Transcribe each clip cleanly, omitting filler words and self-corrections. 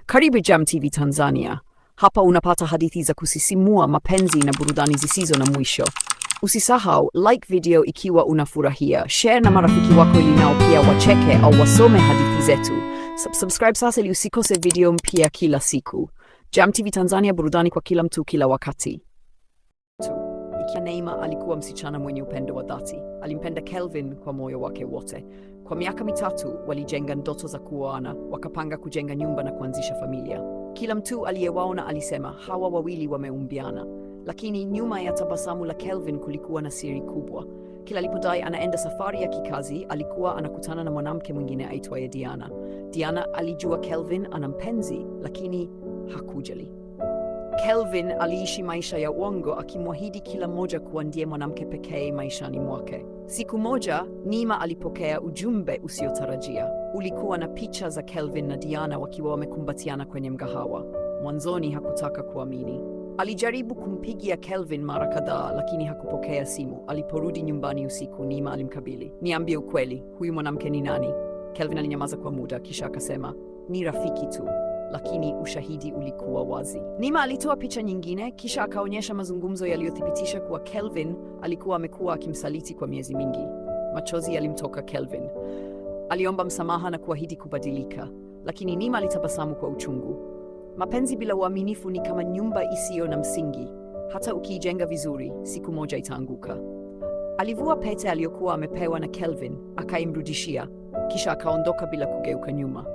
Karibu Jam TV Tanzania. Hapa unapata hadithi za kusisimua, mapenzi na burudani zisizo na mwisho. Usisahau like video ikiwa unafurahia, share na marafiki wako ili nao pia wacheke au wasome hadithi zetu. Subscribe sasa ili usikose video mpya kila siku. Jam TV Tanzania, burudani kwa kila mtu kila wakati. Neema alikuwa msichana mwenye upendo wa dhati. Alimpenda Kelvin kwa moyo wake wote. Kwa miaka mitatu walijenga ndoto za kuoana, wakapanga kujenga nyumba na kuanzisha familia. Kila mtu aliyewaona alisema hawa wawili wameumbiana. Lakini nyuma ya tabasamu la Kelvin kulikuwa na siri kubwa. Kila alipodai anaenda safari ya kikazi, alikuwa anakutana na mwanamke mwingine aitwaye Diana. Diana alijua Kelvin ana mpenzi, lakini hakujali. Kelvin aliishi maisha ya uongo, akimwahidi kila mmoja kuwa ndiye mwanamke pekee maishani mwake. Siku moja, Neema alipokea ujumbe usiotarajia. Ulikuwa na picha za Kelvin na Diana wakiwa wamekumbatiana kwenye mgahawa. Mwanzoni hakutaka kuamini. Alijaribu kumpigia Kelvin mara kadhaa, lakini hakupokea simu. Aliporudi nyumbani usiku, Neema alimkabili. Niambie ukweli, huyu mwanamke ni nani? Kelvin alinyamaza kwa muda, kisha akasema, ni rafiki tu. Lakini ushahidi ulikuwa wazi. Neema alitoa picha nyingine, kisha akaonyesha mazungumzo yaliyothibitisha kuwa Kelvin alikuwa amekuwa akimsaliti kwa miezi mingi. Machozi yalimtoka Kelvin. Aliomba msamaha na kuahidi kubadilika, lakini Neema alitabasamu kwa uchungu. Mapenzi bila uaminifu ni kama nyumba isiyo na msingi. Hata ukiijenga vizuri, siku moja itaanguka. Alivua pete aliyokuwa amepewa na Kelvin, akaimrudishia, kisha akaondoka bila kugeuka nyuma.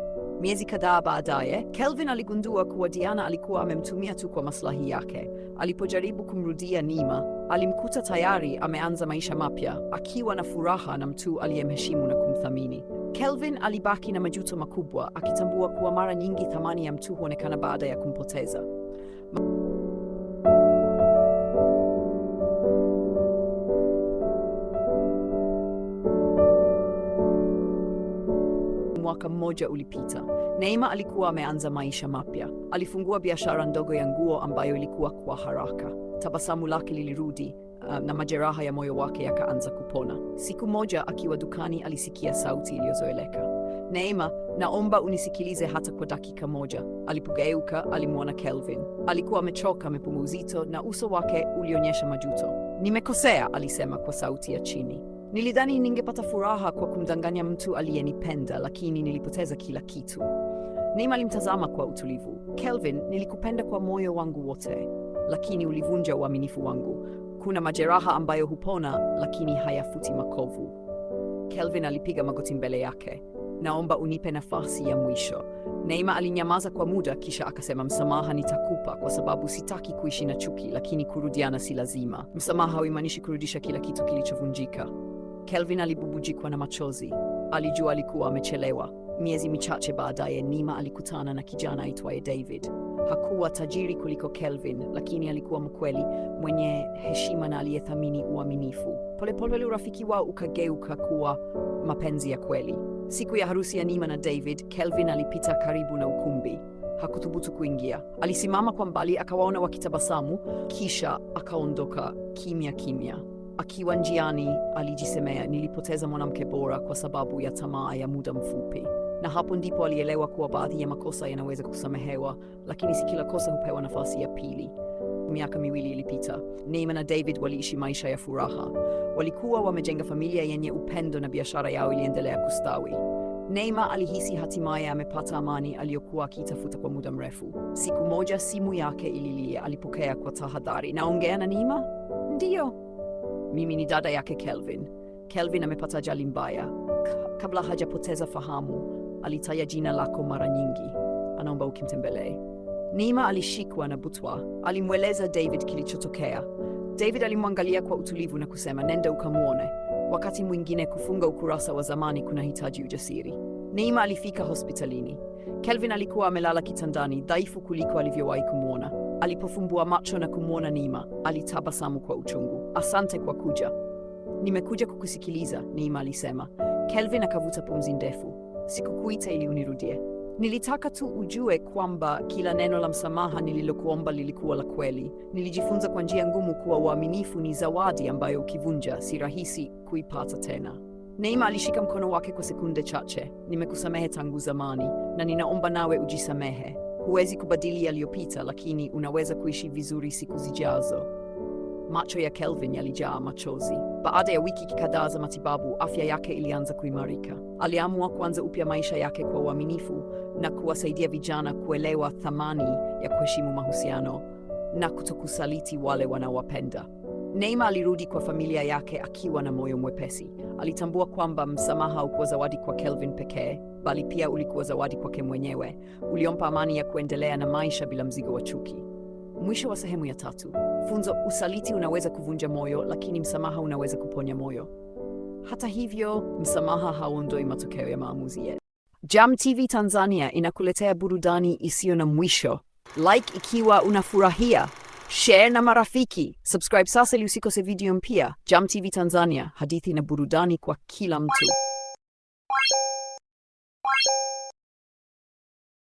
Miezi kadhaa baadaye, Kelvin aligundua kuwa Diana alikuwa amemtumia tu kwa maslahi yake. Alipojaribu kumrudia Neema, alimkuta tayari ameanza maisha mapya, akiwa na furaha na mtu aliyemheshimu na kumthamini. Kelvin alibaki na majuto makubwa, akitambua kuwa mara nyingi thamani ya mtu huonekana baada ya kumpoteza. Mwaka mmoja ulipita. Neema alikuwa ameanza maisha mapya. Alifungua biashara ndogo ya nguo ambayo ilikuwa kwa haraka. Tabasamu lake lilirudi na majeraha ya moyo wake yakaanza kupona. Siku moja akiwa dukani alisikia sauti iliyozoeleka. Neema, naomba unisikilize hata kwa dakika moja. Alipogeuka alimwona Kelvin. Alikuwa amechoka, amepumua uzito na uso wake ulionyesha majuto. Nimekosea, alisema kwa sauti ya chini. Nilidhani ningepata furaha kwa kumdanganya mtu aliyenipenda, lakini nilipoteza kila kitu. Neema alimtazama kwa utulivu. Kelvin, nilikupenda kwa moyo wangu wote, lakini ulivunja uaminifu wangu. Kuna majeraha ambayo hupona, lakini hayafuti makovu. Kelvin alipiga magoti mbele yake. Naomba unipe nafasi ya mwisho. Neema alinyamaza kwa muda, kisha akasema, msamaha nitakupa kwa sababu sitaki kuishi na chuki, lakini kurudiana si lazima. Msamaha haumaanishi kurudisha kila kitu kilichovunjika. Kelvin alibubujikwa na machozi. Alijua alikuwa amechelewa. Miezi michache baadaye, Neema alikutana na kijana aitwaye David. Hakuwa tajiri kuliko Kelvin, lakini alikuwa mkweli, mwenye heshima na aliyethamini uaminifu. Polepole urafiki wao ukageuka kuwa mapenzi ya kweli. Siku ya harusi ya Neema na David, Kelvin alipita karibu na ukumbi. Hakuthubutu kuingia. Alisimama kwa mbali, akawaona wakitabasamu, kisha akaondoka kimya kimya. Akiwa njiani alijisemea, nilipoteza mwanamke bora kwa sababu ya tamaa ya muda mfupi. Na hapo ndipo alielewa kuwa baadhi ya makosa yanaweza kusamehewa, lakini si kila kosa hupewa nafasi ya pili. Miaka miwili ilipita. Neema na David waliishi maisha ya furaha. Walikuwa wamejenga familia yenye upendo na biashara yao iliendelea kustawi. Neema alihisi hatimaye amepata amani aliyokuwa akiitafuta kwa muda mrefu. Siku moja simu yake ililia. Alipokea kwa tahadhari. Naongea na Neema? Ndiyo. Mimi ni dada yake Kelvin. Kelvin amepata ajali mbaya. Kabla hajapoteza fahamu, alitaja jina lako mara nyingi. Anaomba ukimtembelee. Neema alishikwa na butwa. Alimweleza David kilichotokea. David alimwangalia kwa utulivu na kusema, nenda ukamwone. Wakati mwingine kufunga ukurasa wa zamani kunahitaji ujasiri. Neema alifika hospitalini. Kelvin alikuwa amelala kitandani, dhaifu kuliko alivyowahi kumwona. Alipofumbua macho na kumwona Neema, alitabasamu kwa uchungu. Asante kwa kuja. Nimekuja kukusikiliza, Neema alisema. Kelvin akavuta pumzi ndefu. Sikukuita ili unirudie. Nilitaka tu ujue kwamba kila neno la msamaha nililokuomba lilikuwa la kweli. Nilijifunza kwa njia ngumu kuwa uaminifu ni zawadi ambayo ukivunja si rahisi kuipata tena. Neema alishika mkono wake kwa sekunde chache. Nimekusamehe tangu zamani na ninaomba nawe ujisamehe. Huwezi kubadili yaliyopita, lakini unaweza kuishi vizuri siku zijazo. Macho ya Kelvin yalijaa machozi. Baada ya wiki kadhaa za matibabu, afya yake ilianza kuimarika. Aliamua kuanza upya maisha yake kwa uaminifu na kuwasaidia vijana kuelewa thamani ya kuheshimu mahusiano na kutokusaliti wale wanaowapenda. Neema alirudi kwa familia yake akiwa na moyo mwepesi. Alitambua kwamba msamaha haukuwa zawadi kwa Kelvin pekee, bali pia ulikuwa zawadi kwake mwenyewe. Uliompa amani ya kuendelea na maisha bila mzigo wa chuki. Mwisho wa sehemu ya 3. Funzo: usaliti unaweza kuvunja moyo, lakini msamaha unaweza kuponya moyo. Hata hivyo, msamaha hauondoi matokeo ya maamuzi yetu. Jam TV Tanzania inakuletea burudani isiyo na mwisho. Like ikiwa unafurahia, share na marafiki, subscribe sasa ili usikose video mpya. Jam TV Tanzania, hadithi na burudani kwa kila mtu.